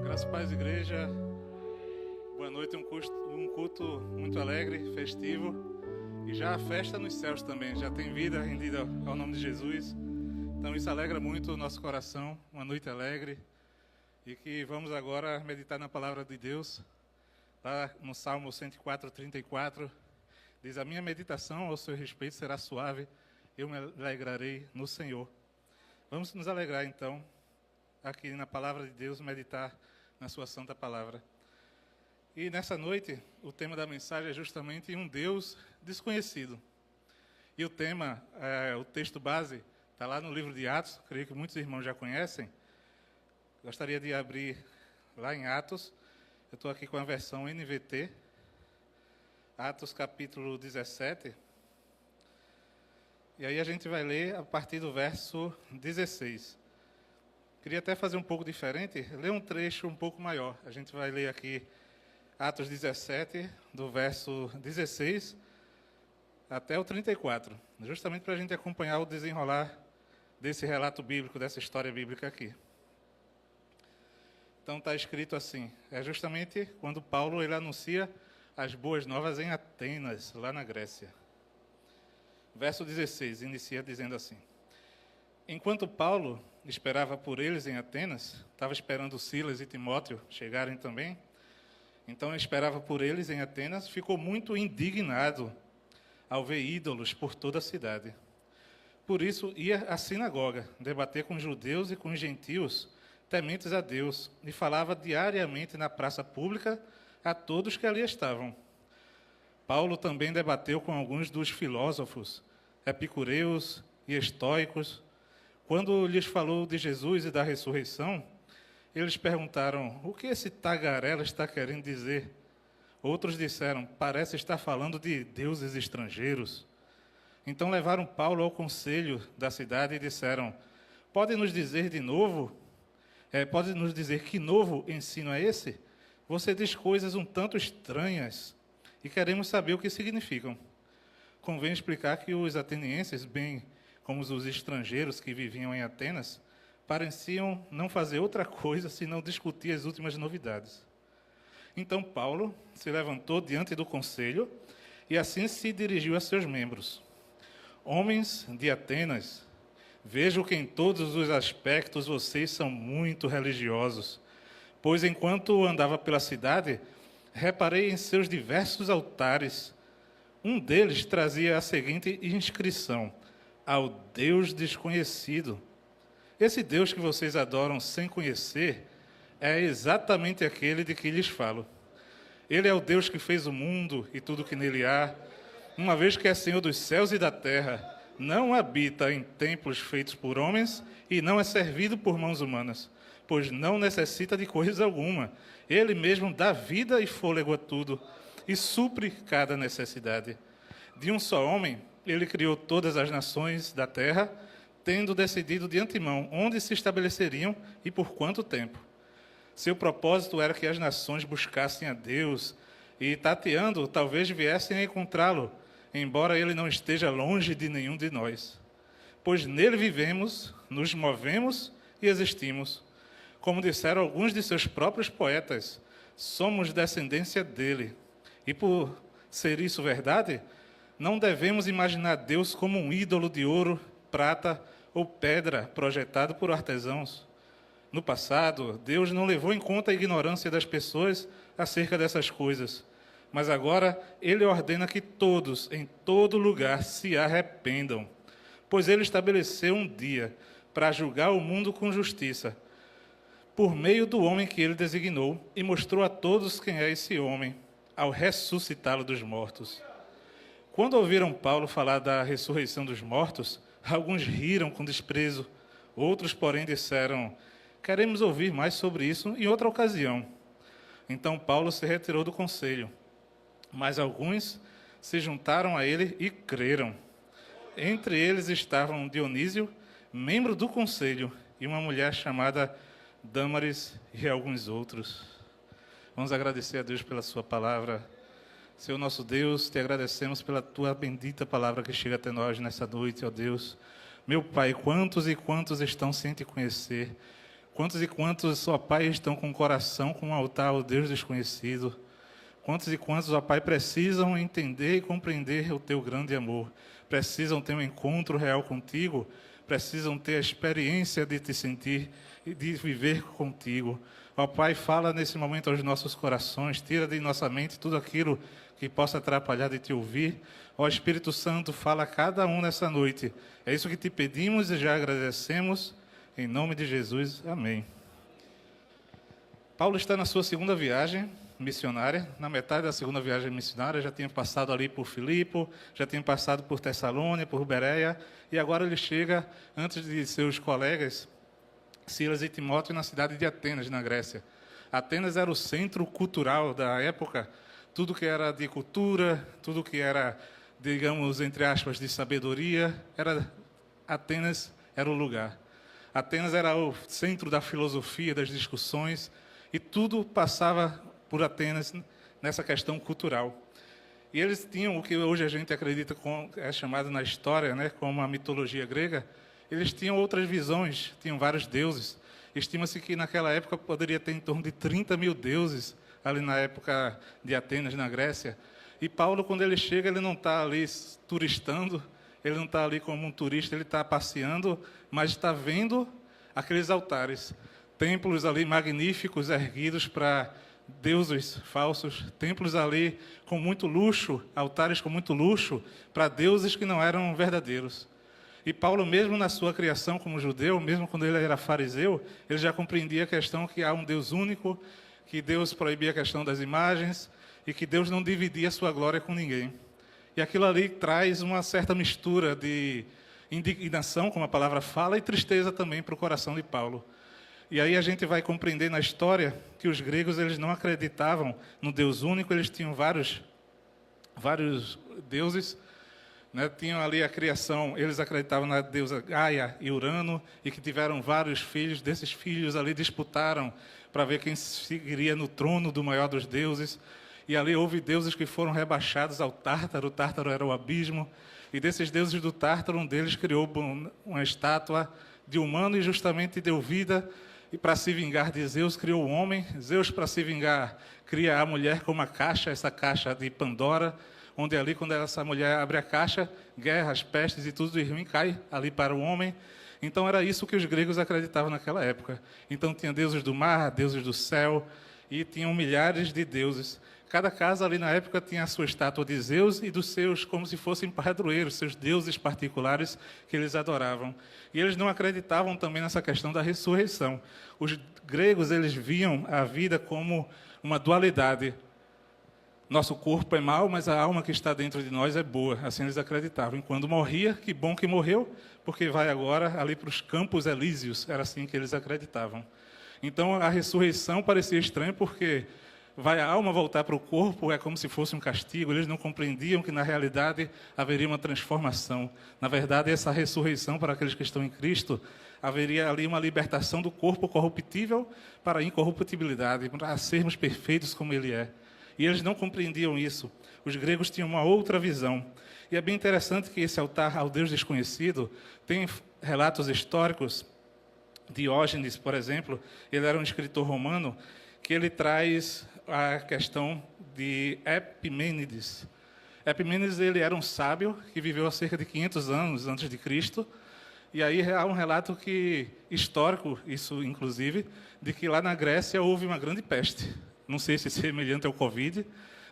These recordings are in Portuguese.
Graças a Paz, igreja. Boa noite, um culto muito alegre, festivo. E já a festa nos céus também, já tem vida rendida ao nome de Jesus. Então isso alegra muito o nosso coração, uma noite alegre. E que vamos agora meditar na palavra de Deus. Lá no Salmo 104:34, diz: a minha meditação ao seu respeito será suave, eu me alegrarei no Senhor. Vamos nos alegrar então, aqui na palavra de Deus, meditar na sua santa palavra. E nessa noite, o tema da mensagem é justamente um Deus desconhecido. E o tema, o texto base, está lá no livro de Atos, creio que muitos irmãos já conhecem. Gostaria de abrir lá em Atos, eu estou aqui com a versão NVT, Atos capítulo 17. E aí a gente vai ler a partir do verso 16. Queria até fazer um pouco diferente, ler um trecho um pouco maior. A gente vai ler aqui Atos 17, do verso 16 até o 34, justamente para a gente acompanhar o desenrolar desse relato bíblico, dessa história bíblica aqui. Então está escrito assim, é justamente quando Paulo ele anuncia as boas novas em Atenas, lá na Grécia. Verso 16, inicia dizendo assim: enquanto Paulo esperava por eles em Atenas, estava esperando Silas e Timóteo chegarem também, então esperava por eles em Atenas, ficou muito indignado ao ver ídolos por toda a cidade. Por isso ia à sinagoga, debater com os judeus e com os gentios, tementes a Deus, e falava diariamente na praça pública a todos que ali estavam. Paulo também debateu com alguns dos filósofos, epicureus e estoicos. Quando lhes falou de Jesus e da ressurreição, eles perguntaram: o que esse tagarela está querendo dizer? Outros disseram: parece estar falando de deuses estrangeiros. Então levaram Paulo ao conselho da cidade e disseram: pode nos dizer de novo? Pode nos dizer que novo ensino é esse? Você diz coisas um tanto estranhas e queremos saber o que significam. Convém explicar que os atenienses, bem como os estrangeiros que viviam em Atenas, pareciam não fazer outra coisa senão discutir as últimas novidades. Então Paulo se levantou diante do conselho e assim se dirigiu a seus membros: homens de Atenas, vejo que em todos os aspectos vocês são muito religiosos, pois enquanto andava pela cidade, reparei em seus diversos altares. Um deles trazia a seguinte inscrição: ao Deus desconhecido. Esse Deus que vocês adoram sem conhecer é exatamente aquele de que lhes falo. Ele é o Deus que fez o mundo e tudo que nele há, uma vez que é Senhor dos céus e da terra, não habita em templos feitos por homens e não é servido por mãos humanas, pois não necessita de coisa alguma. Ele mesmo dá vida e fôlego a tudo e supre cada necessidade. De um só homem, ele criou todas as nações da terra, tendo decidido de antemão onde se estabeleceriam e por quanto tempo. Seu propósito era que as nações buscassem a Deus e, tateando, talvez viessem a encontrá-lo, embora ele não esteja longe de nenhum de nós. Pois nele vivemos, nos movemos e existimos. Como disseram alguns de seus próprios poetas, somos descendência dele. E por ser isso verdade, não devemos imaginar Deus como um ídolo de ouro, prata ou pedra projetado por artesãos. No passado, Deus não levou em conta a ignorância das pessoas acerca dessas coisas, mas agora Ele ordena que todos, em todo lugar, se arrependam, pois Ele estabeleceu um dia para julgar o mundo com justiça, por meio do homem que Ele designou, e mostrou a todos quem é esse homem, ao ressuscitá-lo dos mortos. Quando ouviram Paulo falar da ressurreição dos mortos, alguns riram com desprezo, outros, porém, disseram: queremos ouvir mais sobre isso em outra ocasião. Então Paulo se retirou do conselho, mas alguns se juntaram a ele e creram. Entre eles estavam Dionísio, membro do conselho, e uma mulher chamada Dâmaris e alguns outros. Vamos agradecer a Deus pela sua palavra. Senhor nosso Deus, te agradecemos pela tua bendita palavra que chega até nós nessa noite, ó Deus. Meu Pai, quantos e quantos estão sem te conhecer? Quantos e quantos, ó Pai, estão com o coração com um altar ao Deus desconhecido? Quantos e quantos, ó Pai, precisam entender e compreender o Teu grande amor? Precisam ter um encontro real contigo? Precisam ter a experiência de te sentir e de viver contigo? Ó Pai, fala nesse momento aos nossos corações, tira de nossa mente tudo aquilo que possa atrapalhar de te ouvir. Ó Espírito Santo, fala a cada um nessa noite. É isso que te pedimos e já agradecemos. Em nome de Jesus, amém. Paulo está na sua segunda viagem missionária, na metade da segunda viagem missionária, já tinha passado ali por Filipe, já tinha passado por Tessalônica, por Bereia, e agora ele chega, antes de seus colegas, Silas e Timóteo, na cidade de Atenas, na Grécia. Atenas era o centro cultural da época, tudo que era de cultura, tudo que era, digamos, entre aspas, de sabedoria, Atenas era o lugar. Atenas era o centro da filosofia, das discussões, e tudo passava por Atenas nessa questão cultural. E eles tinham o que hoje a gente acredita é chamado na história, né, como a mitologia grega. Eles tinham outras visões, tinham vários deuses. Estima-se que naquela época poderia ter em torno de 30 mil deuses, ali na época de Atenas, na Grécia. E Paulo, quando ele chega, ele não está ali turistando, ele não está ali como um turista, ele está passeando, mas está vendo aqueles altares, templos ali magníficos, erguidos para deuses falsos, templos ali com muito luxo, altares com muito luxo, para deuses que não eram verdadeiros. E Paulo, mesmo na sua criação como judeu, mesmo quando ele era fariseu, ele já compreendia a questão que há um Deus único, que Deus proibia a questão das imagens e que Deus não dividia a sua glória com ninguém. E aquilo ali traz uma certa mistura de indignação, como a palavra fala, e tristeza também para o coração de Paulo. E aí a gente vai compreender na história que os gregos eles não acreditavam no Deus único, eles tinham vários deuses, né? Tinham ali a criação, eles acreditavam na deusa Gaia e Urano, e que tiveram vários filhos, desses filhos ali disputaram para ver quem seguiria no trono do maior dos deuses. E ali houve deuses que foram rebaixados ao Tártaro, o Tártaro era o abismo, e desses deuses do Tártaro, um deles criou uma estátua de humano e justamente deu vida. E para se vingar de Zeus, criou o homem. Zeus, para se vingar, cria a mulher com uma caixa, essa caixa de Pandora, onde ali, quando essa mulher abre a caixa, guerras, pestes e tudo de ruim cai ali para o homem. Então era isso que os gregos acreditavam naquela época. Então tinha deuses do mar, deuses do céu, e tinham milhares de deuses. Cada casa ali na época tinha a sua estátua de Zeus e dos seus, como se fossem padroeiros, seus deuses particulares que eles adoravam. E eles não acreditavam também nessa questão da ressurreição. Os gregos, eles viam a vida como uma dualidade. Nosso corpo é mau, mas a alma que está dentro de nós é boa. Assim eles acreditavam. E quando morria, que bom que morreu, porque vai agora ali para os campos elíseos. Era assim que eles acreditavam. Então a ressurreição parecia estranha porque vai a alma voltar para o corpo, é como se fosse um castigo. Eles não compreendiam que, na realidade, haveria uma transformação. Na verdade, essa ressurreição para aqueles que estão em Cristo, haveria ali uma libertação do corpo corruptível para a incorruptibilidade, para sermos perfeitos como Ele é. E eles não compreendiam isso. Os gregos tinham uma outra visão. E é bem interessante que esse altar ao Deus desconhecido tem relatos históricos. Diógenes, por exemplo, ele era um escritor romano, que ele traz a questão de Epimênides. Epimênides, ele era um sábio que viveu há cerca de 500 anos antes de Cristo. E aí há um relato histórico, isso inclusive, de que lá na Grécia houve uma grande peste. Não sei se semelhante ao Covid,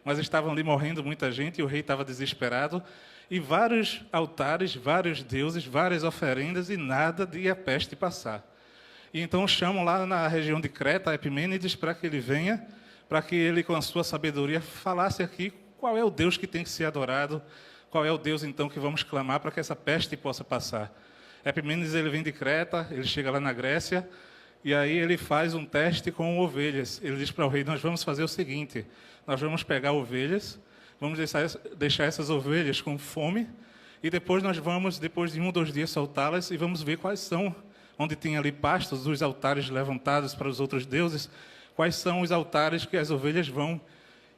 mas estavam ali morrendo muita gente e o rei estava desesperado. E vários altares, vários deuses, várias oferendas e nada de a peste passar. E então chamam lá na região de Creta Epimênides para que ele venha, para que ele, com a sua sabedoria, falasse aqui qual é o Deus que tem que ser adorado, qual é o Deus, então, que vamos clamar para que essa peste possa passar. Epimênides, ele vem de Creta, ele chega lá na Grécia, e aí ele faz um teste com ovelhas. Ele diz para o rei, nós vamos fazer o seguinte, nós vamos pegar ovelhas, vamos deixar essas ovelhas com fome, e depois nós vamos, depois de 1 ou 2 dias, soltá-las, e vamos ver quais são, onde tem ali pastos, os altares levantados para os outros deuses, quais são os altares que as ovelhas vão.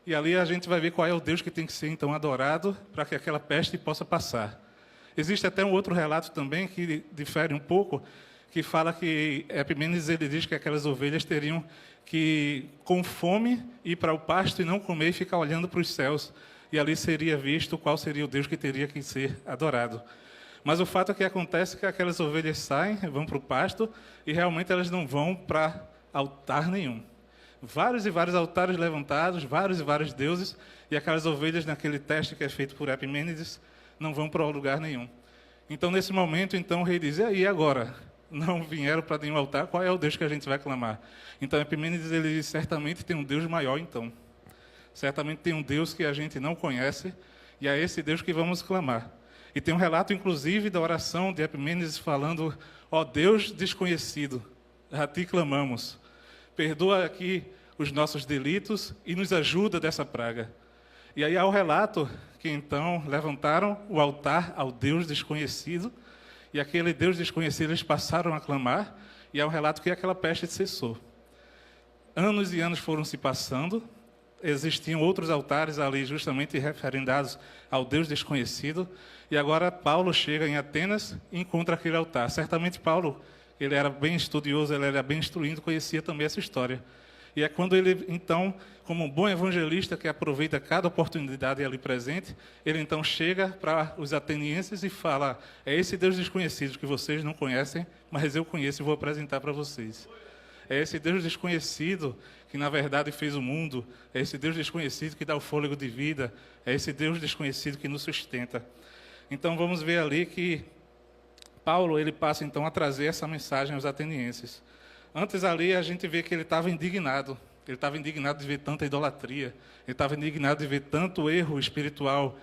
E ali a gente vai ver qual é o Deus que tem que ser, então, adorado para que aquela peste possa passar. Existe até um outro relato também que difere um pouco, que fala que Epimênides ele diz que aquelas ovelhas teriam que, com fome, ir para o pasto e não comer e ficar olhando para os céus. E ali seria visto qual seria o Deus que teria que ser adorado. Mas o fato é que acontece que aquelas ovelhas saem, vão para o pasto, e realmente elas não vão para altar nenhum. Vários e vários altares levantados, vários e vários deuses, e aquelas ovelhas, naquele teste que é feito por Epimênides, não vão para lugar nenhum. Então, nesse momento, o rei diz, e aí agora? Não vieram para nenhum altar, qual é o Deus que a gente vai clamar? Então, Epimênides, ele diz, certamente tem um Deus maior, então. Certamente tem um Deus que a gente não conhece, e é esse Deus que vamos clamar. E tem um relato, inclusive, da oração de Epimênides falando, ó Deus desconhecido, a ti clamamos. Perdoa aqui os nossos delitos e nos ajuda dessa praga. E aí há o relato que, então, levantaram o altar ao Deus desconhecido, e aquele Deus desconhecido eles passaram a clamar, e há um relato que aquela peste cessou. Anos e anos foram se passando, existiam outros altares ali justamente referendados ao Deus desconhecido, e agora Paulo chega em Atenas e encontra aquele altar. Certamente Paulo, ele era bem estudioso, ele era bem instruído, conhecia também essa história. E é quando ele, então, como um bom evangelista que aproveita cada oportunidade ali presente, ele então chega para os atenienses e fala, é esse Deus desconhecido que vocês não conhecem, mas eu conheço e vou apresentar para vocês. É esse Deus desconhecido que, na verdade, fez o mundo. É esse Deus desconhecido que dá o fôlego de vida. É esse Deus desconhecido que nos sustenta. Então, vamos ver ali que Paulo ele passa, então, a trazer essa mensagem aos atenienses. Antes ali, a gente vê que ele estava indignado. Ele estava indignado de ver tanta idolatria. Ele estava indignado de ver tanto erro espiritual.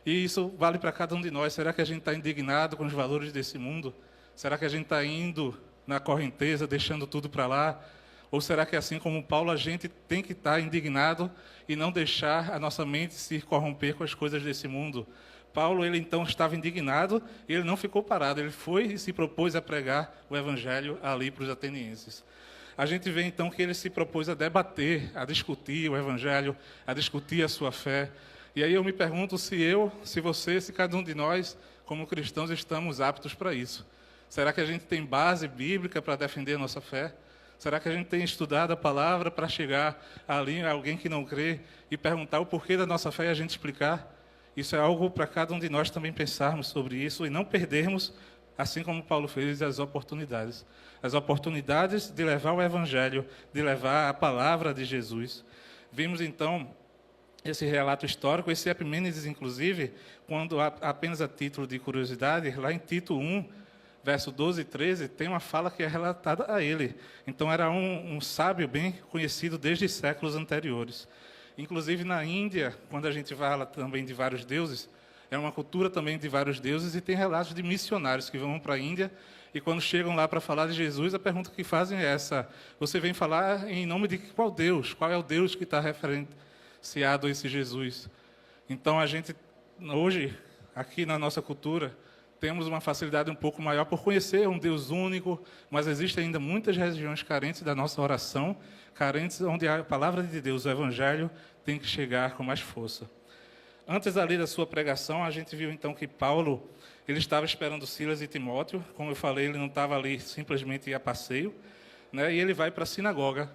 E isso vale para cada um de nós. Será que a gente está indignado com os valores desse mundo? Será que a gente está indo na correnteza, deixando tudo para lá? Ou será que, assim como Paulo, a gente tem que estar indignado e não deixar a nossa mente se corromper com as coisas desse mundo? Paulo, ele então estava indignado e ele não ficou parado. Ele foi e se propôs a pregar o evangelho ali para os atenienses. A gente vê então que ele se propôs a debater, a discutir o evangelho, a discutir a sua fé. E aí eu me pergunto se você, se cada um de nós, como cristãos, estamos aptos para isso. Será que a gente tem base bíblica para defender a nossa fé? Será que a gente tem estudado a palavra para chegar ali a alguém que não crê e perguntar o porquê da nossa fé e a gente explicar? Isso é algo para cada um de nós também pensarmos sobre isso e não perdermos, assim como Paulo fez, as oportunidades. As oportunidades de levar o evangelho, de levar a palavra de Jesus. Vimos então esse relato histórico, esse Epimênides, inclusive, quando apenas a título de curiosidade, lá em Tito 1, verso 12 e 13, tem uma fala que é relatada a ele. Então, era um sábio bem conhecido desde séculos anteriores. Inclusive, na Índia, quando a gente fala também de vários deuses, é uma cultura também de vários deuses, e tem relatos de missionários que vão para a Índia, e quando chegam lá para falar de Jesus, a pergunta que fazem é essa, você vem falar em nome de qual Deus? Qual é o Deus que está referenciado a esse Jesus? Então, a gente, hoje, aqui na nossa cultura, temos uma facilidade um pouco maior por conhecer um Deus único, mas existem ainda muitas regiões carentes da nossa oração, carentes onde a palavra de Deus, o Evangelho, tem que chegar com mais força. Antes ali da sua pregação, a gente viu então que Paulo, ele estava esperando Silas e Timóteo, como eu falei, ele não estava ali simplesmente a passeio, né? E ele vai para a sinagoga.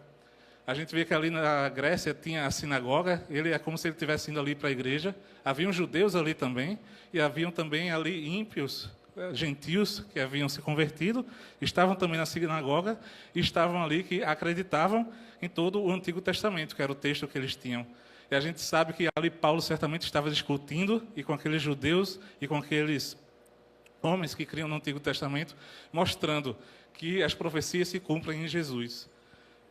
A gente vê que ali na Grécia tinha a sinagoga, ele é como se ele estivesse indo ali para a igreja. Haviam judeus ali também, e haviam também ali ímpios, gentios, que haviam se convertido, estavam também na sinagoga, e estavam ali que acreditavam em todo o Antigo Testamento, que era o texto que eles tinham. E a gente sabe que ali Paulo certamente estava discutindo, e com aqueles judeus, e com aqueles homens que criam no Antigo Testamento, mostrando que as profecias se cumprem em Jesus.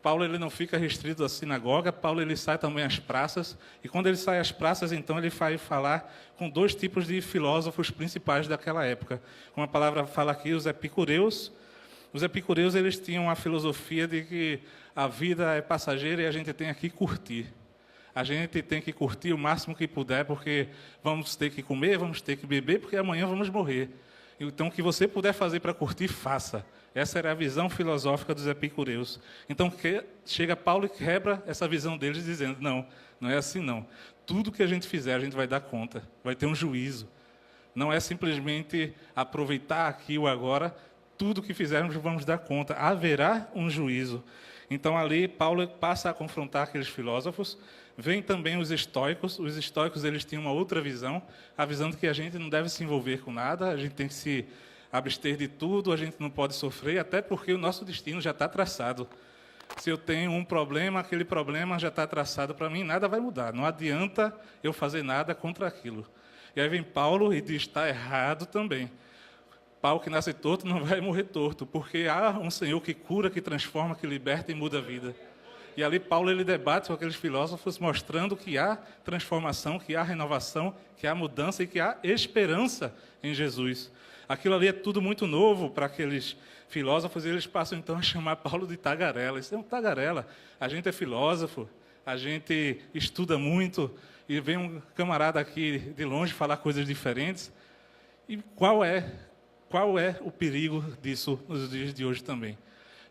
Paulo ele não fica restrito à sinagoga, Paulo ele sai também às praças, e quando ele sai às praças, então ele vai falar com dois tipos de filósofos principais daquela época. Como a palavra fala aqui, os epicureus. Os epicureus eles tinham a filosofia de que a vida é passageira e a gente tem que curtir. A gente tem que curtir o máximo que puder, porque vamos ter que comer, vamos ter que beber, porque amanhã vamos morrer. Então, o que você puder fazer para curtir, faça. Essa era a visão filosófica dos epicureus. Então, chega Paulo e quebra essa visão deles, dizendo, não, não é assim não. Tudo que a gente fizer, a gente vai dar conta, vai ter um juízo. Não é simplesmente aproveitar aqui ou agora, tudo que fizermos vamos dar conta, haverá um juízo. Então ali Paulo passa a confrontar aqueles filósofos, vem também os estoicos eles tinham uma outra visão, a visão de que a gente não deve se envolver com nada, a gente tem que se abster de tudo, a gente não pode sofrer, até porque o nosso destino já está traçado. Se eu tenho um problema, aquele problema já está traçado para mim, nada vai mudar, não adianta eu fazer nada contra aquilo. E aí vem Paulo e diz, está errado também. Pau que nasce torto não vai morrer torto, porque há um Senhor que cura, que transforma, que liberta e muda a vida. E ali Paulo ele debate com aqueles filósofos, mostrando que há transformação, que há renovação, que há mudança e que há esperança em Jesus. Aquilo ali é tudo muito novo para aqueles filósofos, e eles passam então a chamar Paulo de tagarela. Isso é um tagarela. A gente é filósofo, a gente estuda muito, e vem um camarada aqui de longe falar coisas diferentes. E qual é o perigo disso nos dias de hoje também?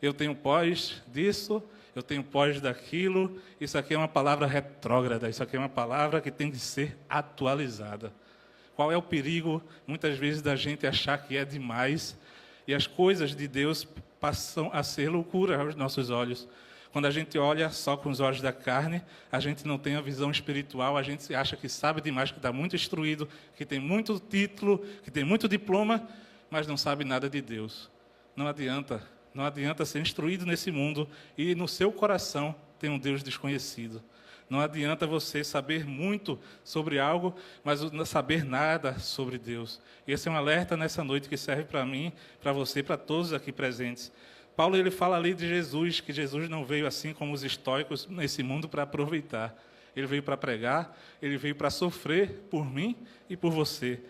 Eu tenho pós disso, eu tenho pós daquilo, isso aqui é uma palavra retrógrada, isso aqui é uma palavra que tem que ser atualizada. Qual é o perigo, muitas vezes, da gente achar que é demais e as coisas de Deus passam a ser loucura aos nossos olhos? Quando a gente olha só com os olhos da carne, a gente não tem a visão espiritual, a gente acha que sabe demais, que está muito instruído, que tem muito título, que tem muito diploma, mas não sabe nada de Deus. Não adianta ser instruído nesse mundo e no seu coração tem um Deus desconhecido. Não adianta você saber muito sobre algo, mas não saber nada sobre Deus. Esse é um alerta nessa noite que serve para mim, para você, para todos aqui presentes. Paulo ele fala ali de Jesus, que Jesus não veio assim como os estoicos nesse mundo para aproveitar. Ele veio para pregar, ele veio para sofrer por mim e por você.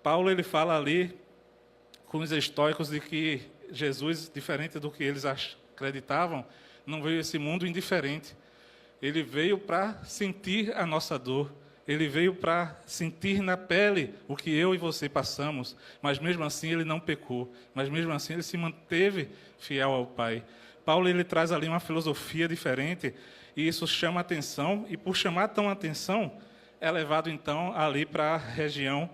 Paulo ele fala ali com os estoicos de que Jesus, diferente do que eles acreditavam, não veio a esse mundo indiferente. Ele veio para sentir a nossa dor. Ele veio para sentir na pele o que eu e você passamos. Mas mesmo assim ele não pecou. Mas mesmo assim ele se manteve fiel ao Pai. Paulo ele traz ali uma filosofia diferente. E isso chama atenção. E por chamar tão atenção, é levado então ali para a região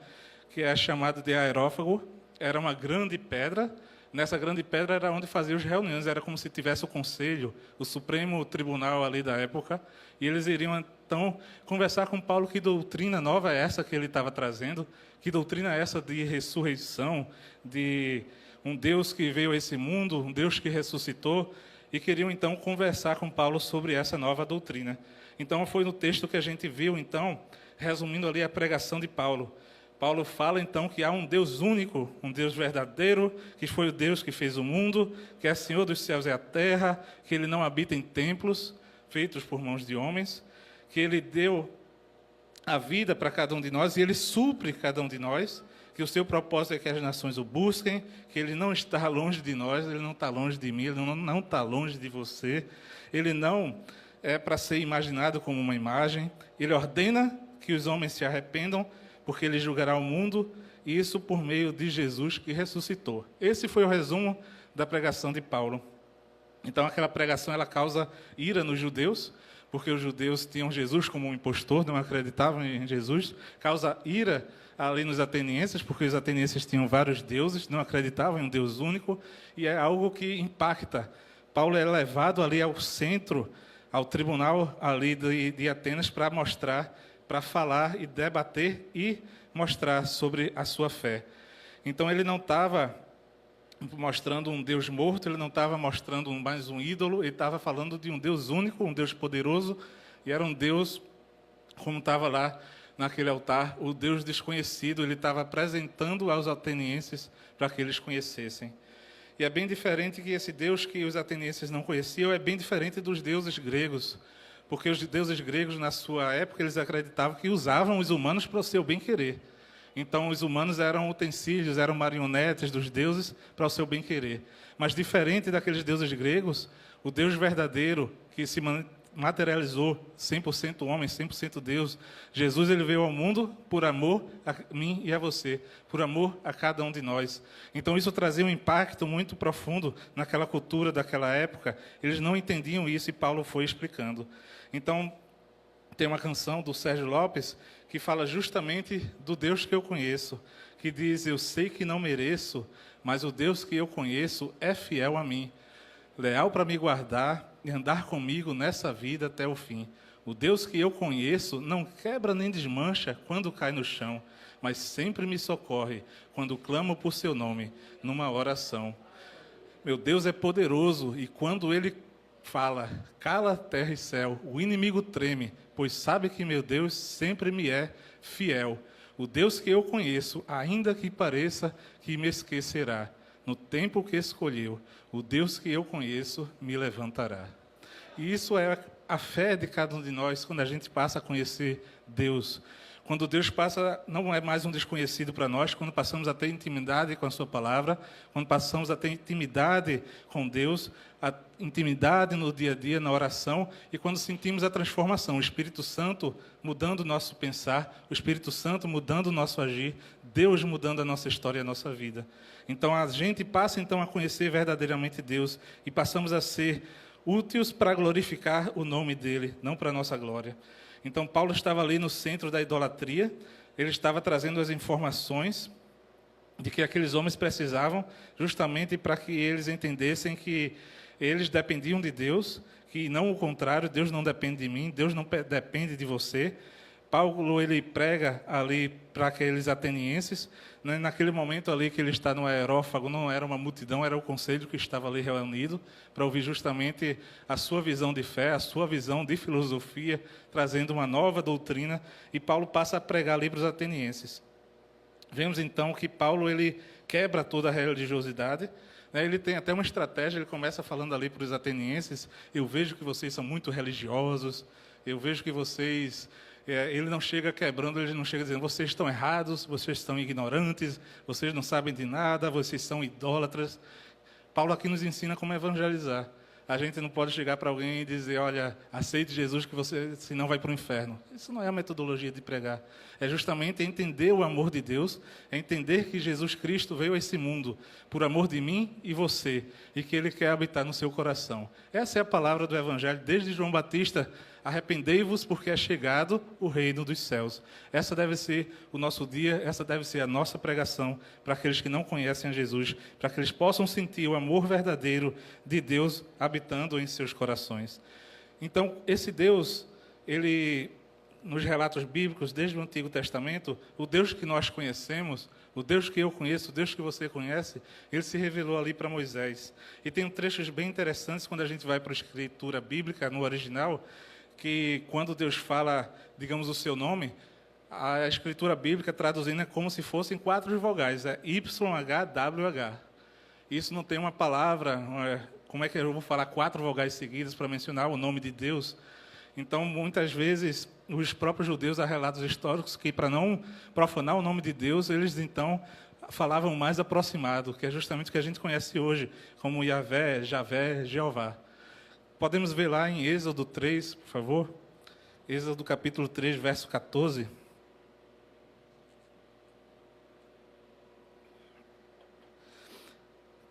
que é chamada de Areópago. Era uma grande pedra. Nessa grande pedra era onde fazia as reuniões, era como se tivesse o conselho, o Supremo Tribunal ali da época, e eles iriam então conversar com Paulo que doutrina nova é essa que ele estava trazendo, que doutrina é essa de ressurreição, de um Deus que veio a esse mundo, um Deus que ressuscitou, e queriam então conversar com Paulo sobre essa nova doutrina. Então foi no texto que a gente viu, então, resumindo ali a pregação de Paulo. Paulo fala, então, que há um Deus único, um Deus verdadeiro, que foi o Deus que fez o mundo, que é Senhor dos céus e a terra, que Ele não habita em templos feitos por mãos de homens, que Ele deu a vida para cada um de nós e Ele supre cada um de nós, que o seu propósito é que as nações o busquem, que Ele não está longe de nós, Ele não está longe de mim, Ele não está longe de você, Ele não é para ser imaginado como uma imagem, Ele ordena que os homens se arrependam, porque Ele julgará o mundo, e isso por meio de Jesus que ressuscitou. Esse foi o resumo da pregação de Paulo. Então, aquela pregação ela causa ira nos judeus, porque os judeus tinham Jesus como um impostor, não acreditavam em Jesus. Causa ira ali nos atenienses, porque os atenienses tinham vários deuses, não acreditavam em um Deus único, e é algo que impacta. Paulo é levado ali ao centro, ao tribunal ali de Atenas, para mostrar, para falar e debater e mostrar sobre a sua fé. Então, ele não estava mostrando um Deus morto, ele não estava mostrando mais um ídolo, ele estava falando de um Deus único, um Deus poderoso, e era um Deus, como estava lá naquele altar, o Deus desconhecido, ele estava apresentando aos atenienses para que eles conhecessem. E é bem diferente que esse Deus que os atenienses não conheciam, é bem diferente dos deuses gregos, porque os deuses gregos, na sua época, eles acreditavam que usavam os humanos para o seu bem-querer. Então, os humanos eram utensílios, eram marionetes dos deuses para o seu bem-querer. Mas, diferente daqueles deuses gregos, o Deus verdadeiro, que se materializou 100% homem, 100% Deus, Jesus ele veio ao mundo por amor a mim e a você, por amor a cada um de nós. Então, isso trazia um impacto muito profundo naquela cultura daquela época. Eles não entendiam isso e Paulo foi explicando. Então, tem uma canção do Sérgio Lopes que fala justamente do Deus que eu conheço, que diz: eu sei que não mereço, mas o Deus que eu conheço é fiel a mim, leal para me guardar e andar comigo nessa vida até o fim. O Deus que eu conheço não quebra nem desmancha quando cai no chão, mas sempre me socorre quando clamo por seu nome numa oração. Meu Deus é poderoso e quando Ele fala, cala terra e céu, o inimigo treme, pois sabe que meu Deus sempre me é fiel. O Deus que eu conheço, ainda que pareça que me esquecerá, no tempo que escolheu, o Deus que eu conheço me levantará. E isso é a fé de cada um de nós quando a gente passa a conhecer Deus. Quando Deus passa, não é mais um desconhecido para nós, quando passamos a ter intimidade com a sua palavra, quando passamos a ter intimidade com Deus, a intimidade no dia a dia, na oração, e quando sentimos a transformação, o Espírito Santo mudando o nosso pensar, o Espírito Santo mudando o nosso agir, Deus mudando a nossa história e a nossa vida. Então a gente passa então a conhecer verdadeiramente Deus e passamos a ser úteis para glorificar o nome dele, não para a nossa glória. Então, Paulo estava ali no centro da idolatria, ele estava trazendo as informações de que aqueles homens precisavam, justamente para que eles entendessem que eles dependiam de Deus, que não o contrário, Deus não depende de mim, Deus não depende de você. Paulo, ele prega ali para aqueles atenienses, né, naquele momento ali que ele está no aerófago, não era uma multidão, era o conselho que estava ali reunido, para ouvir justamente a sua visão de fé, a sua visão de filosofia, trazendo uma nova doutrina, e Paulo passa a pregar ali para os atenienses. Vemos então que Paulo, ele quebra toda a religiosidade, né, ele tem até uma estratégia, ele começa falando ali para os atenienses: eu vejo que vocês são muito religiosos, eu vejo que vocês... Ele não chega quebrando, ele não chega dizendo: vocês estão errados, vocês estão ignorantes, vocês não sabem de nada, vocês são idólatras. Paulo aqui nos ensina como evangelizar. A gente não pode chegar para alguém e dizer: olha, aceite Jesus que você senão vai para o inferno. Isso não é a metodologia de pregar. É justamente entender o amor de Deus, é entender que Jesus Cristo veio a esse mundo por amor de mim e você, e que Ele quer habitar no seu coração. Essa é a palavra do Evangelho, desde João Batista: arrependei-vos porque é chegado o reino dos céus. Essa deve ser o nosso dia, essa deve ser a nossa pregação para aqueles que não conhecem a Jesus, para que eles possam sentir o amor verdadeiro de Deus habitando em seus corações. Então, esse Deus, ele, nos relatos bíblicos, desde o Antigo Testamento, o Deus que nós conhecemos, o Deus que eu conheço, o Deus que você conhece, ele se revelou ali para Moisés. E tem trechos bem interessantes quando a gente vai para a escritura bíblica, no original, que quando Deus fala, digamos, o seu nome, a escritura bíblica traduzindo é como se fossem 4 vogais, é YHWH. Isso não tem uma palavra, como é que eu vou falar 4 vogais seguidas para mencionar o nome de Deus? Então, muitas vezes, os próprios judeus, há relatos históricos que, para não profanar o nome de Deus, eles então falavam mais aproximado, que é justamente o que a gente conhece hoje, como Yahvé, Javé, Jeová. Podemos ver lá em Êxodo 3, por favor. Êxodo capítulo 3, verso 14.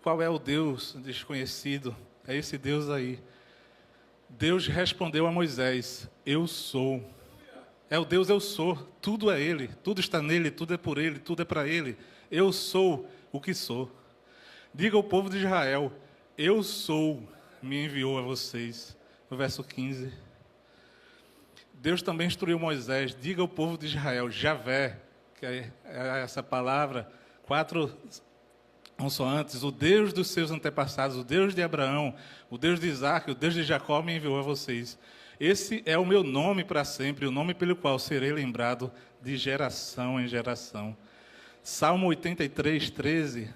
Qual é o Deus desconhecido? É esse Deus aí. Deus respondeu a Moisés: eu sou. É o Deus eu sou. Tudo é Ele. Tudo está nele, tudo é por Ele, tudo é para Ele. Eu sou o que sou. Diga ao povo de Israel: eu sou, me enviou a vocês. No verso 15. Deus também instruiu Moisés: diga ao povo de Israel, Javé, que é essa palavra, 4 consoantes, o Deus dos seus antepassados, o Deus de Abraão, o Deus de Isaac, o Deus de Jacó me enviou a vocês. Esse é o meu nome para sempre, o nome pelo qual serei lembrado de geração em geração. Salmo 83, 13.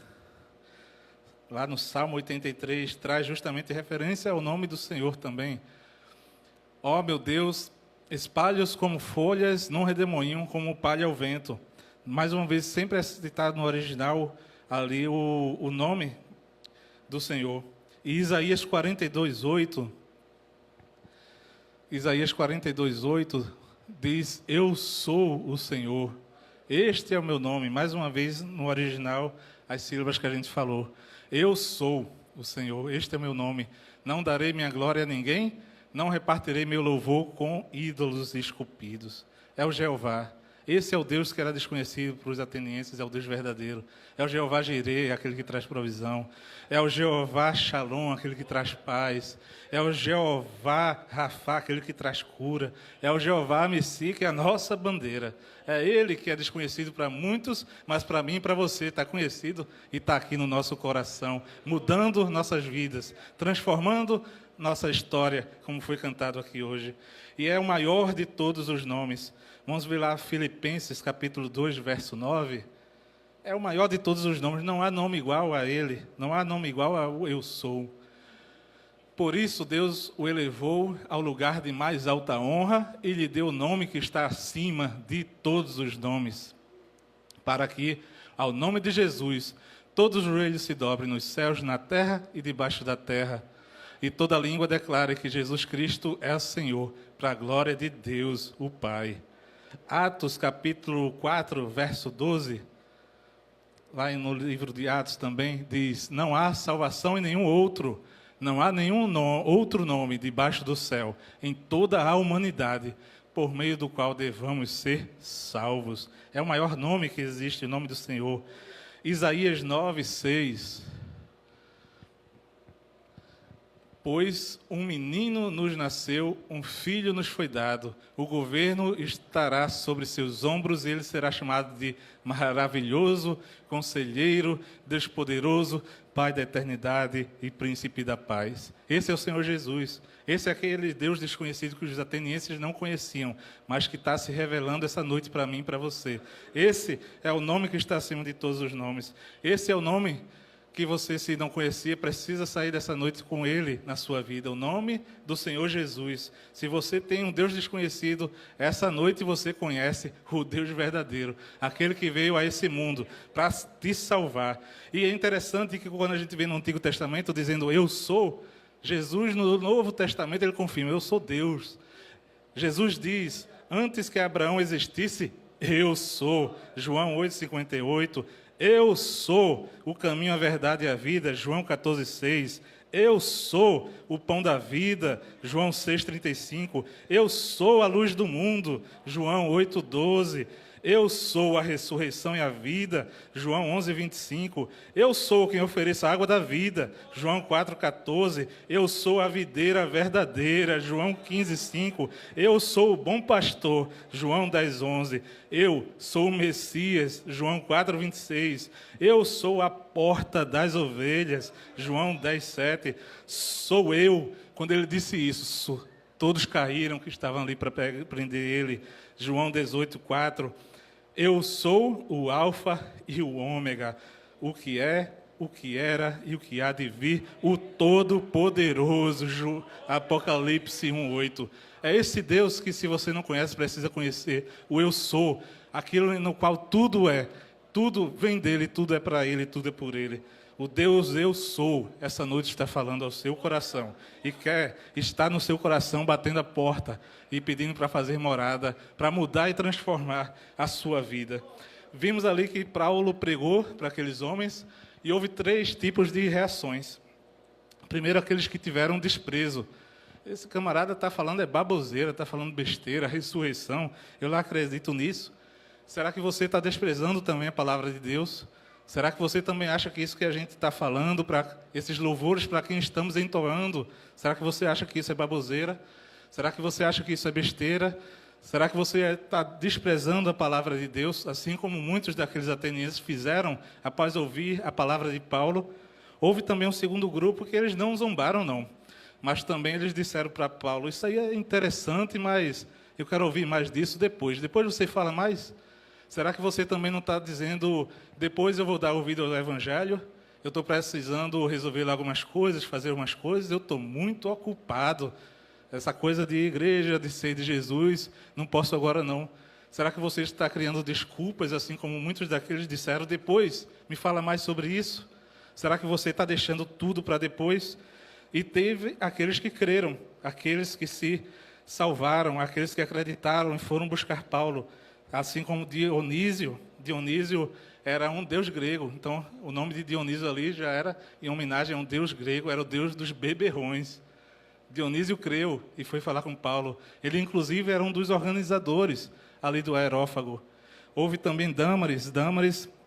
Lá no Salmo 83, traz justamente referência ao nome do Senhor também. Ó meu Deus, espalhe-os como folhas, não redemoinham como palha ao vento. Mais uma vez, sempre é citado no original ali o nome do Senhor. E Isaías 42, 8. Isaías 42, 8 diz: eu sou o Senhor. Este é o meu nome. Mais uma vez, no original, as sílabas que a gente falou. Eu sou o Senhor, este é o meu nome. Não darei minha glória a ninguém, Não repartirei meu louvor com ídolos esculpidos. É o Jeová. Esse é o Deus que era desconhecido para os atenienses, é o Deus verdadeiro. É o Jeová Jireh, aquele que traz provisão. É o Jeová Shalom, aquele que traz paz. É o Jeová Rafá, aquele que traz cura. É o Jeová Messi, que é a nossa bandeira. É Ele que é desconhecido para muitos, mas para mim e para você está conhecido e está aqui no nosso coração, mudando nossas vidas, transformando nossa história, como foi cantado aqui hoje. E é o maior de todos os nomes. Vamos ver lá Filipenses, capítulo 2, verso 9. É o maior de todos os nomes, não há nome igual a ele, não há nome igual ao eu sou. Por isso Deus o elevou ao lugar de mais alta honra e lhe deu o nome que está acima de todos os nomes, para que, ao nome de Jesus, todos os joelhos se dobrem nos céus, na terra e debaixo da terra, e toda língua declare que Jesus Cristo é o Senhor, para a glória de Deus, o Pai. Atos, capítulo 4, verso 12, lá no livro de Atos também, diz: não há salvação em nenhum outro, não há nenhum outro nome debaixo do céu, em toda a humanidade, por meio do qual devamos ser salvos. É o maior nome que existe, o nome do Senhor. Isaías 9, 6. Pois um menino nos nasceu, um filho nos foi dado, o governo estará sobre seus ombros e ele será chamado de maravilhoso, conselheiro, Deus poderoso, Pai da eternidade e príncipe da paz. Esse é o Senhor Jesus. Esse é aquele Deus desconhecido que os atenienses não conheciam, mas que está se revelando essa noite para mim e para você. Esse é o nome que está acima de todos os nomes. Esse é o nome que você, se não conhecia, precisa sair dessa noite com Ele na sua vida. O nome do Senhor Jesus. Se você tem um Deus desconhecido, essa noite você conhece o Deus verdadeiro. Aquele que veio a esse mundo para te salvar. E é interessante que quando a gente vê no Antigo Testamento dizendo eu sou, Jesus no Novo Testamento ele confirma, eu sou Deus. Jesus diz, antes que Abraão existisse, eu sou. João 8,58. Eu sou o caminho, a verdade e a vida, João 14,6. Eu sou o pão da vida, João 6,35. Eu sou a luz do mundo, João 8,12. Eu sou a ressurreição e a vida, João 11,25. Eu sou quem ofereça a água da vida, João 4,14. Eu sou a videira verdadeira, João 15,5. Eu sou o bom pastor, João 10,11. Eu sou o Messias, João 4,26. Eu sou a porta das ovelhas, João 10,7. Sou eu. Quando ele disse isso, todos caíram que estavam ali para prender ele, João 18,4. Eu sou o Alfa e o Ômega, o que é, o que era e o que há de vir, o Todo-Poderoso, Apocalipse 1,8. É esse Deus que, se você não conhece, precisa conhecer. O eu sou, aquilo no qual tudo é, tudo vem dele, tudo é para ele, tudo é por ele. O Deus eu sou, essa noite está falando ao seu coração e quer estar no seu coração batendo a porta e pedindo para fazer morada, para mudar e transformar a sua vida. Vimos ali que Paulo pregou para aqueles homens e houve 3 tipos de reações. Primeiro, aqueles que tiveram desprezo. Esse camarada está falando baboseira, está falando besteira, ressurreição, eu não acredito nisso. Será que você está desprezando também a palavra de Deus? Será que você também acha que isso que a gente está falando, para esses louvores para quem estamos entoando, será que você acha que isso é baboseira? Será que você acha que isso é besteira? Será que você está desprezando a palavra de Deus, assim como muitos daqueles atenienses fizeram após ouvir a palavra de Paulo? Houve também um segundo grupo que eles não zombaram, não. Mas também eles disseram para Paulo, isso aí é interessante, mas eu quero ouvir mais disso depois. Depois você fala mais? Será que você também não está dizendo, depois eu vou dar ouvido ao Evangelho, eu estou precisando resolver algumas coisas, fazer algumas coisas, eu estou muito ocupado. Essa coisa de igreja, de ser de Jesus, não posso agora não. Será que você está criando desculpas, assim como muitos daqueles disseram, depois me fala mais sobre isso? Será que você está deixando tudo para depois? E teve aqueles que creram, aqueles que se salvaram, aqueles que acreditaram e foram buscar Paulo. Assim como Dionísio era um deus grego, então o nome de Dionísio ali já era em homenagem a um deus grego, era o deus dos beberrões. Dionísio creu e foi falar com Paulo. Ele, inclusive, era um dos organizadores ali do Areópago. Houve também Dâmaris,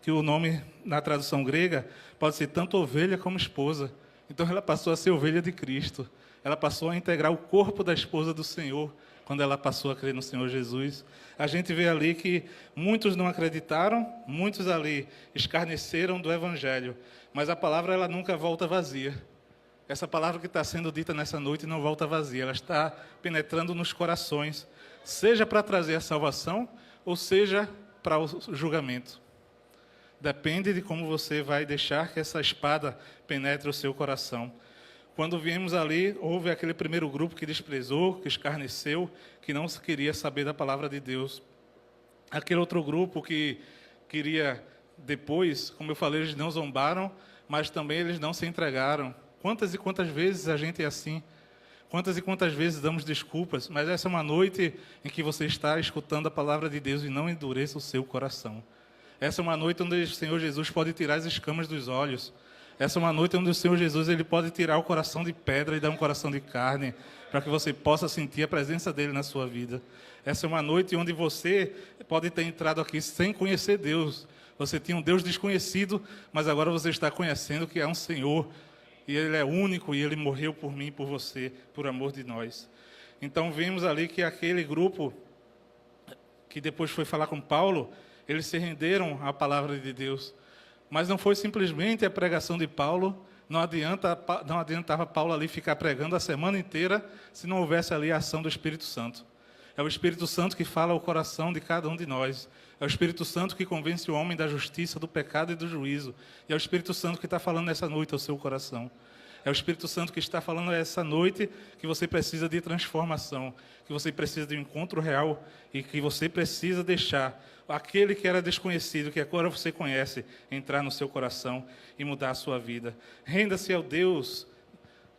que o nome, na tradução grega, pode ser tanto ovelha como esposa. Então, ela passou a ser ovelha de Cristo. Ela passou a integrar o corpo da esposa do Senhor, quando ela passou a crer no Senhor Jesus. A gente vê ali que muitos não acreditaram, muitos ali escarneceram do Evangelho, mas a palavra ela nunca volta vazia. Essa palavra que está sendo dita nessa noite não volta vazia, ela está penetrando nos corações, seja para trazer a salvação, ou seja para o julgamento. Depende de como você vai deixar que essa espada penetre o seu coração. Quando viemos ali, houve aquele primeiro grupo que desprezou, que escarneceu, que não queria saber da palavra de Deus. Aquele outro grupo que queria depois, como eu falei, eles não zombaram, mas também eles não se entregaram. Quantas e quantas vezes a gente é assim? Quantas e quantas vezes damos desculpas? Mas essa é uma noite em que você está escutando a palavra de Deus e não endureça o seu coração. Essa é uma noite onde o Senhor Jesus pode tirar as escamas dos olhos. Essa é uma noite onde o Senhor Jesus ele pode tirar o coração de pedra e dar um coração de carne, para que você possa sentir a presença dele na sua vida. Essa é uma noite onde você pode ter entrado aqui sem conhecer Deus. Você tinha um Deus desconhecido, mas agora você está conhecendo que é um Senhor, e Ele é único, e Ele morreu por mim e por você, por amor de nós. Então, vimos ali que aquele grupo, que depois foi falar com Paulo, eles se renderam à palavra de Deus. Mas não foi simplesmente a pregação de Paulo, não adiantava Paulo ali ficar pregando a semana inteira, se não houvesse ali a ação do Espírito Santo. É o Espírito Santo que fala ao coração de cada um de nós. É o Espírito Santo que convence o homem da justiça, do pecado e do juízo. E é o Espírito Santo que está falando nessa noite ao seu coração. É o Espírito Santo que está falando essa noite que você precisa de transformação, que você precisa de um encontro real e que você precisa deixar aquele que era desconhecido, que agora você conhece, entrar no seu coração e mudar a sua vida. Renda-se ao Deus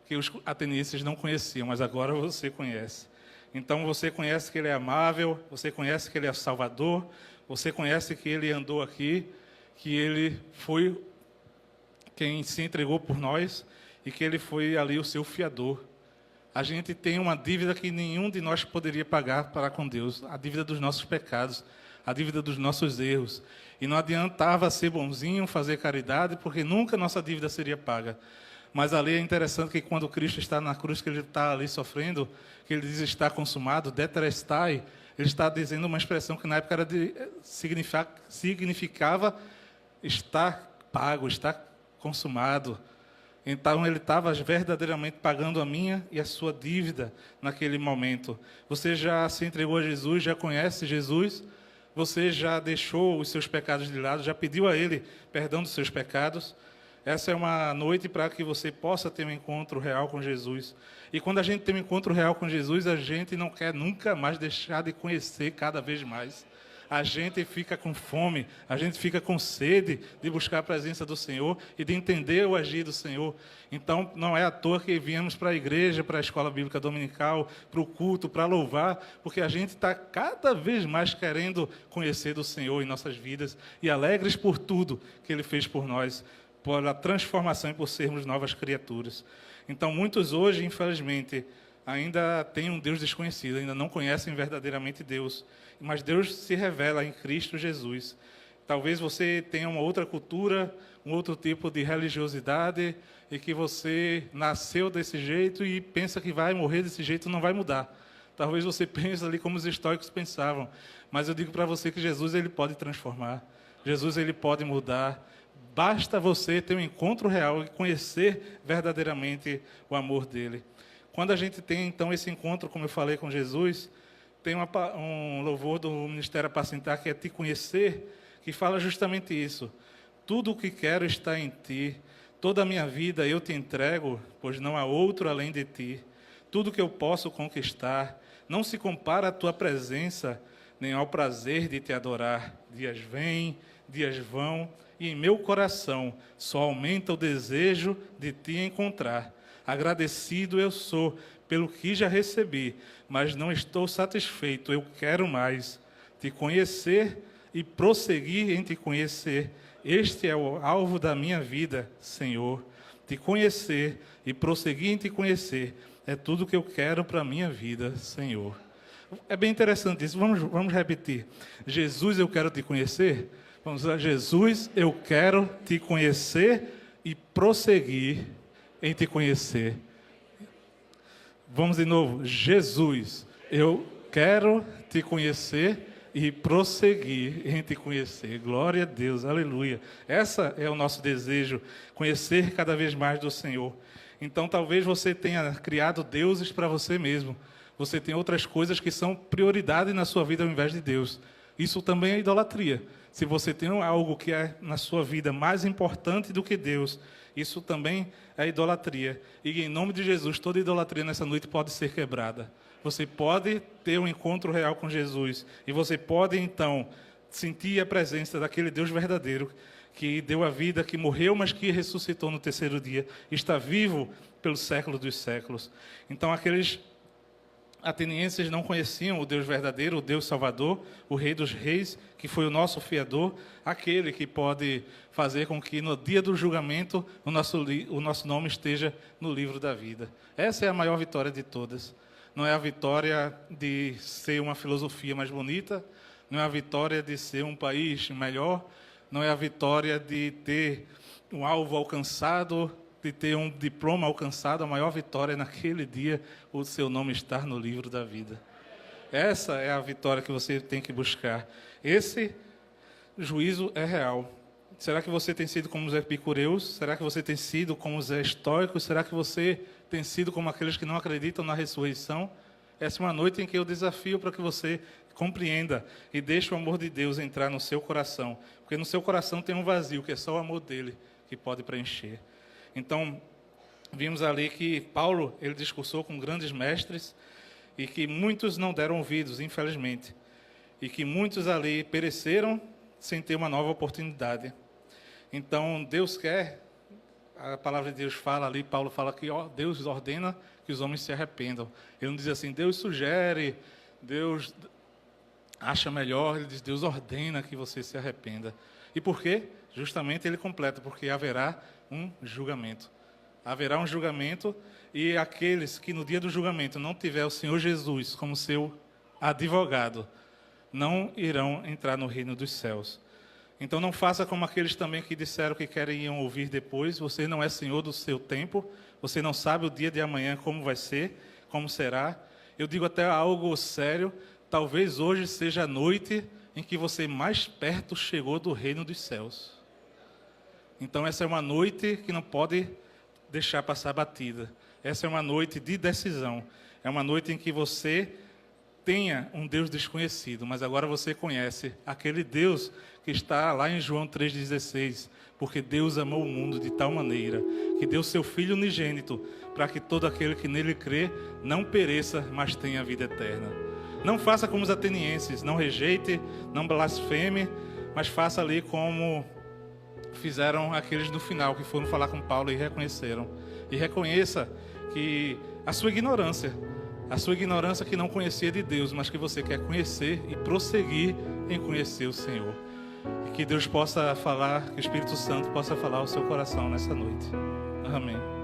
que os atenienses não conheciam, mas agora você conhece. Então você conhece que Ele é amável, você conhece que Ele é Salvador, você conhece que Ele andou aqui, que Ele foi quem se entregou por nós e que Ele foi ali o seu fiador. A gente tem uma dívida que nenhum de nós poderia pagar para com Deus, a dívida dos nossos pecados, a dívida dos nossos erros. E não adiantava ser bonzinho, fazer caridade, porque nunca nossa dívida seria paga. Mas ali é interessante que quando Cristo está na cruz, que Ele está ali sofrendo, que Ele diz está consumado, tetelestai, Ele está dizendo uma expressão que na época era significava está pago, está consumado. Então, Ele estava verdadeiramente pagando a minha e a sua dívida naquele momento. Você já se entregou a Jesus, já conhece Jesus? Você já deixou os seus pecados de lado, já pediu a Ele perdão dos seus pecados? Essa é uma noite para que você possa ter um encontro real com Jesus. E quando a gente tem um encontro real com Jesus, a gente não quer nunca mais deixar de conhecer cada vez mais. A gente fica com fome, a gente fica com sede de buscar a presença do Senhor e de entender o agir do Senhor. Então, não é à toa que viemos para a igreja, para a escola bíblica dominical, para o culto, para louvar, porque a gente está cada vez mais querendo conhecer do Senhor em nossas vidas e alegres por tudo que Ele fez por nós, por a transformação e por sermos novas criaturas. Então, muitos hoje, infelizmente, ainda têm um Deus desconhecido, ainda não conhecem verdadeiramente Deus. Mas Deus se revela em Cristo Jesus. Talvez você tenha uma outra cultura, um outro tipo de religiosidade, e que você nasceu desse jeito e pensa que vai morrer desse jeito, não vai mudar. Talvez você pense ali como os estoicos pensavam. Mas eu digo para você que Jesus ele pode transformar. Jesus ele pode mudar. Basta você ter um encontro real e conhecer verdadeiramente o amor dele. Quando a gente tem, então, esse encontro, como eu falei, com Jesus, tem um louvor do Ministério Apacentar, que é Te Conhecer, que fala justamente isso. Tudo o que quero está em Ti. Toda a minha vida eu te entrego, pois não há outro além de Ti. Tudo que eu posso conquistar não se compara à Tua presença, nem ao prazer de Te adorar. Dias vêm, dias vão, e em meu coração só aumenta o desejo de Te encontrar. Agradecido eu sou pelo que já recebi, mas não estou satisfeito, eu quero mais. Te conhecer e prosseguir em Te conhecer. Este é o alvo da minha vida, Senhor. Te conhecer e prosseguir em Te conhecer. é tudo que eu quero para a minha vida, Senhor. É bem interessante isso. Vamos repetir. Jesus, eu quero te conhecer. Vamos lá. Jesus, eu quero te conhecer e prosseguir em te conhecer. Vamos de novo. Jesus, eu quero te conhecer e prosseguir em te conhecer. Glória a Deus, aleluia. Essa é o nosso desejo, conhecer cada vez mais do Senhor. Então, talvez você tenha criado deuses para você mesmo. Você tem outras coisas que são prioridade na sua vida ao invés de Deus. Isso também é idolatria. Se você tem algo que é na sua vida mais importante do que Deus, isso também é idolatria. E em nome de Jesus, toda idolatria nessa noite pode ser quebrada. Você pode ter um encontro real com Jesus. E você pode, então, sentir a presença daquele Deus verdadeiro que deu a vida, que morreu, mas que ressuscitou no terceiro dia. Está vivo pelos séculos dos séculos. Então, aqueles atenienses não conheciam o Deus verdadeiro, o Deus Salvador, o Rei dos Reis, que foi o nosso fiador, aquele que pode fazer com que no dia do julgamento o nosso nome esteja no livro da vida. Essa é a maior vitória de todas. Não é a vitória de ser uma filosofia mais bonita, não é a vitória de ser um país melhor, não é a vitória de ter um alvo alcançado, de ter um diploma alcançado. A maior vitória é naquele dia o seu nome estar no livro da vida. Essa é a vitória que você tem que buscar. Esse juízo é real. Será que você tem sido como os epicureus? Será que você tem sido como os estoicos? Será que você tem sido como aqueles que não acreditam na ressurreição? Essa é uma noite em que eu desafio para que você compreenda e deixe o amor de Deus entrar no seu coração. Porque no seu coração tem um vazio, que é só o amor dele que pode preencher. Então, vimos ali que Paulo, ele discursou com grandes mestres e que muitos não deram ouvidos, infelizmente. E que muitos ali pereceram sem ter uma nova oportunidade. Então, Deus quer, a palavra de Deus fala ali, Paulo fala que Deus ordena que os homens se arrependam. Ele não diz assim, Deus sugere, Deus acha melhor, ele diz, Deus ordena que você se arrependa. E por quê? Justamente ele completa, porque haverá um julgamento. Haverá um julgamento e aqueles que no dia do julgamento não tiver o Senhor Jesus como seu advogado, não irão entrar no reino dos céus. Então não faça como aqueles também que disseram que querem ouvir depois. Você não é senhor do seu tempo, você não sabe o dia de amanhã como vai ser, como será. Eu digo até algo sério, talvez hoje seja a noite em que você mais perto chegou do reino dos céus. Então essa é uma noite que não pode deixar passar batida. Essa é uma noite de decisão. É uma noite em que você tenha um Deus desconhecido, mas agora você conhece aquele Deus que está lá em João 3,16. Porque Deus amou o mundo de tal maneira que deu seu Filho unigênito para que todo aquele que nele crê não pereça, mas tenha a vida eterna. Não faça como os atenienses, não rejeite, não blasfeme, mas faça ali como fizeram aqueles no final, que foram falar com Paulo e reconheceram. E reconheça que a sua ignorância que não conhecia de Deus, mas que você quer conhecer e prosseguir em conhecer o Senhor. E que Deus possa falar, que o Espírito Santo possa falar ao seu coração nessa noite. Amém.